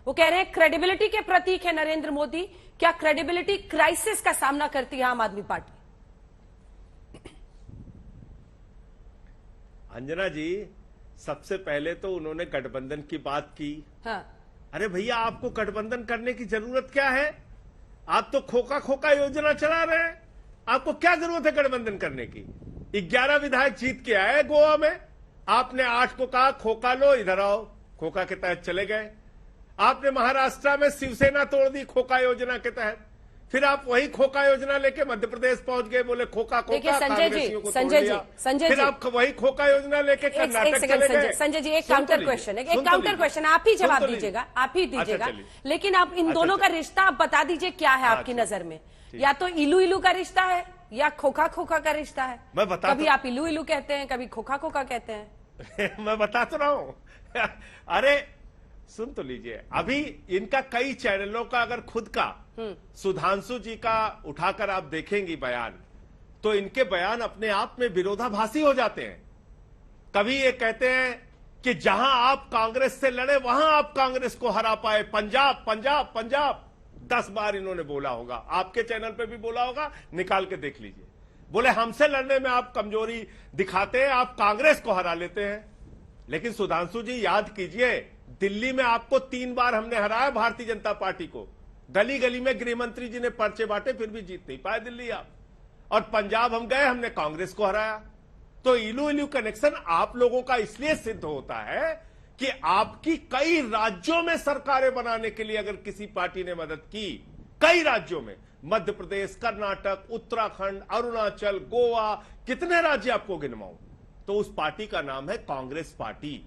वो कह रहे हैं क्रेडिबिलिटी के प्रतीक है नरेंद्र मोदी। क्या क्रेडिबिलिटी क्राइसिस का सामना करती है आम आदमी पार्टी? अंजना जी, सबसे पहले तो उन्होंने गठबंधन की बात की। हाँ। अरे भैया, आपको गठबंधन करने की जरूरत क्या है? आप तो खोखा खोखा योजना चला रहे हैं। आपको क्या जरूरत है गठबंधन करने की? 11 विधायक जीत के आए गोवा में। आपने 8 को कहा खोखा लो, इधर आओ, खोखा के तहत चले गए। आपने महाराष्ट्र में शिवसेना तोड़ दी खोखा योजना के तहत। फिर आप वही खोखा योजना लेके मध्य प्रदेश पहुंच गए, बोले खोखा खोखा, कांग्रेसियों को तोड़ दिया। फिर आप वही खोखा योजना लेके कर्नाटक चले गए। संजय जी, एक काउंटर क्वेश्चन है, एक काउंटर क्वेश्चन, आप ही जवाब दीजिएगा, आप ही दीजिएगा। लेकिन आप इन दोनों का रिश्ता आप बता दीजिए, क्या है आपकी नजर में? या तो इलू इलू का रिश्ता है या खोखा खोखा का रिश्ता है? मैं बता, कभी आप इलू इलू कहते हैं, कभी खोखा खोखा कहते हैं। मैं बता तो रहा हूं। अरे सुन तो लीजिए, अभी इनका कई चैनलों का अगर खुद का सुधांशु जी का उठाकर आप देखेंगी बयान, तो इनके बयान अपने आप में विरोधाभासी हो जाते हैं। कभी ये कहते हैं कि जहां आप कांग्रेस से लड़े वहां आप कांग्रेस को हरा पाए, पंजाब पंजाब पंजाब 10 बार इन्होंने बोला होगा। आपके चैनल पे भी बोला होगा, निकाल के देख लीजिए। बोले हमसे लड़ने में आप कमजोरी दिखाते हैं, आप कांग्रेस को हरा लेते हैं। लेकिन सुधांशु जी याद कीजिए, दिल्ली में आपको 3 बार हमने हराया, भारतीय जनता पार्टी को। गली गली में गृह मंत्री जी ने पर्चे बांटे, फिर भी जीत नहीं पाए दिल्ली आप। और पंजाब हम गए, हमने कांग्रेस को हराया। तो इलू इलू कनेक्शन आप लोगों का इसलिए सिद्ध होता है कि आपकी कई राज्यों में सरकारें बनाने के लिए अगर किसी पार्टी ने मदद की, कई राज्यों में, मध्य प्रदेश, कर्नाटक, उत्तराखंड, अरुणाचल, गोवा, कितने राज्य आपको गिनवाऊं, तो उस पार्टी का नाम है कांग्रेस पार्टी।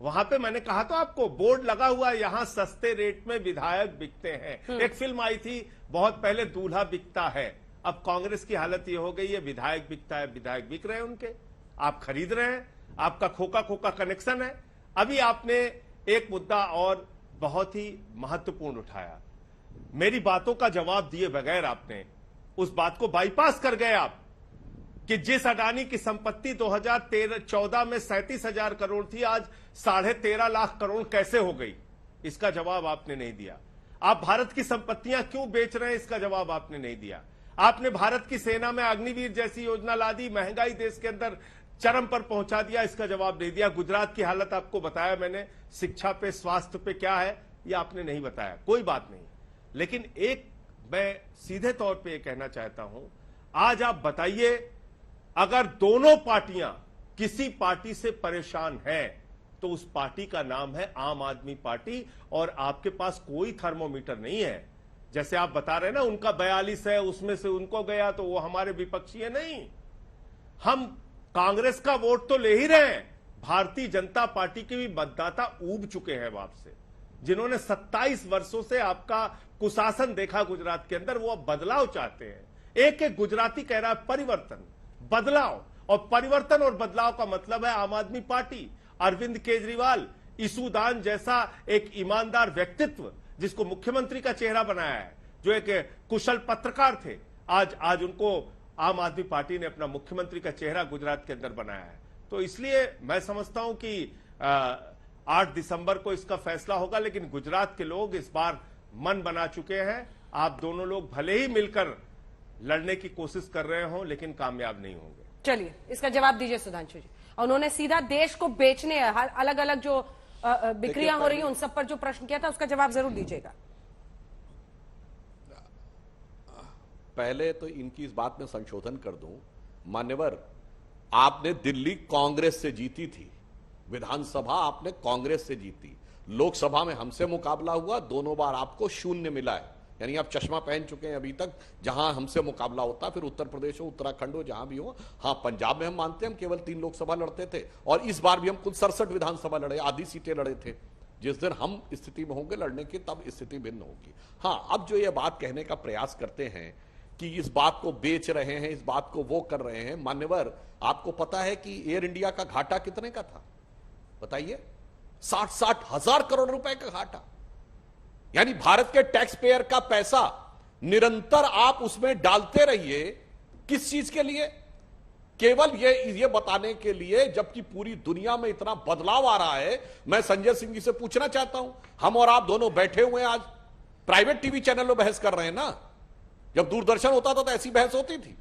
वहां पे मैंने कहा तो आपको, बोर्ड लगा हुआ है, यहां सस्ते रेट में विधायक बिकते हैं। एक फिल्म आई थी बहुत पहले, दूल्हा बिकता है। अब कांग्रेस की हालत ये हो गई है, विधायक बिकता है, विधायक बिक रहे हैं उनके, आप खरीद रहे हैं, आपका खोखा खोखा कनेक्शन है। अभी आपने एक मुद्दा और बहुत ही महत्वपूर्ण उठाया, मेरी बातों का जवाब दिए बगैर आपने उस बात को बाईपास कर गए आप, कि जिस अडानी की संपत्ति 2014 में 37,000 करोड़ थी, आज 13.5 लाख करोड़ कैसे हो गई, इसका जवाब आपने नहीं दिया। आप भारत की संपत्तियां क्यों बेच रहे हैं, इसका जवाब आपने नहीं दिया। आपने भारत की सेना में अग्निवीर जैसी योजना ला दी, महंगाई देश के अंदर चरम पर पहुंचा दिया, इसका जवाब नहीं दिया। गुजरात की हालत आपको बताया मैंने, शिक्षा पे, स्वास्थ्य पे क्या है ये आपने नहीं बताया, कोई बात नहीं। लेकिन एक मैं सीधे तौर पे ये कहना चाहता हूं, आज आप बताइए, अगर दोनों पार्टियां किसी पार्टी से परेशान हैं तो उस पार्टी का नाम है आम आदमी पार्टी, और आपके पास कोई थर्मोमीटर नहीं है। जैसे आप बता रहे हैं ना, उनका 42 है, उसमें से उनको गया तो वो हमारे विपक्षी है, नहीं। हम कांग्रेस का वोट तो ले ही रहे हैं, भारतीय जनता पार्टी के भी मतदाता ऊब चुके हैं आपसे, जिन्होंने 27 वर्षों से आपका कुशासन देखा गुजरात के अंदर, वो अब बदलाव चाहते हैं। एक एक गुजराती कह रहा है परिवर्तन, बदलाव, और परिवर्तन और बदलाव का मतलब है आम आदमी पार्टी। अरविंद केजरीवाल, ईसूदान जैसा एक ईमानदार व्यक्तित्व जिसको मुख्यमंत्री का चेहरा बनाया है, जो एक कुशल पत्रकार थे, आज उनको आम आदमी पार्टी ने अपना मुख्यमंत्री का चेहरा गुजरात के अंदर बनाया है। तो इसलिए मैं समझता हूं कि 8 दिसंबर को इसका फैसला होगा, लेकिन गुजरात के लोग इस बार मन बना चुके हैं। आप दोनों लोग भले ही मिलकर लड़ने की कोशिश कर रहे हो, लेकिन कामयाब नहीं होंगे। चलिए, इसका जवाब दीजिए सुधांशु जी। उन्होंने सीधा देश को बेचने, अलग अलग जो बिक्रियां हो रही हैं उन सब पर जो प्रश्न किया था, उसका जवाब जरूर दीजिएगा। पहले तो इनकी इस बात में संशोधन कर दूं, मान्यवर, आपने दिल्ली कांग्रेस से जीती थी, विधानसभा आपने कांग्रेस से जीती, लोकसभा में हमसे मुकाबला हुआ, दोनों बार आपको 0 मिला है, यानी आप चश्मा पहन चुके हैं अभी तक। जहां हमसे मुकाबला होता, फिर उत्तर प्रदेश हो, उत्तराखंड हो, जहां भी हो। हाँ, पंजाब में हम मानते हैं हम केवल 3 लोकसभा लड़ते थे, और इस बार भी हम कुल 67 विधानसभा लड़े, आधी सीटें लड़े थे। जिस दिन हम स्थिति में होंगे लड़ने की, तब स्थिति भिन्न होगी। हाँ, अब जो ये बात कहने का प्रयास करते हैं कि इस बात को बेच रहे हैं, इस बात को वो कर रहे हैं, मान्यवर, आपको पता है कि एयर इंडिया का घाटा कितने का था? बताइए, 60 हजार करोड़ रुपए का घाटा। यानी भारत के टैक्स पेयर का पैसा निरंतर आप उसमें डालते रहिए, किस चीज के लिए? केवल ये बताने के लिए, जबकि पूरी दुनिया में इतना बदलाव आ रहा है। मैं संजय सिंह जी से पूछना चाहता हूं, हम और आप दोनों बैठे हुए हैं आज, प्राइवेट टीवी चैनल में बहस कर रहे हैं ना। जब दूरदर्शन होता था तो ऐसी बहस होती थी?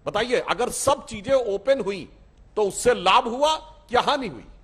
बताइए, अगर सब चीजें ओपन हुई तो उससे लाभ हुआ या हानि हुई?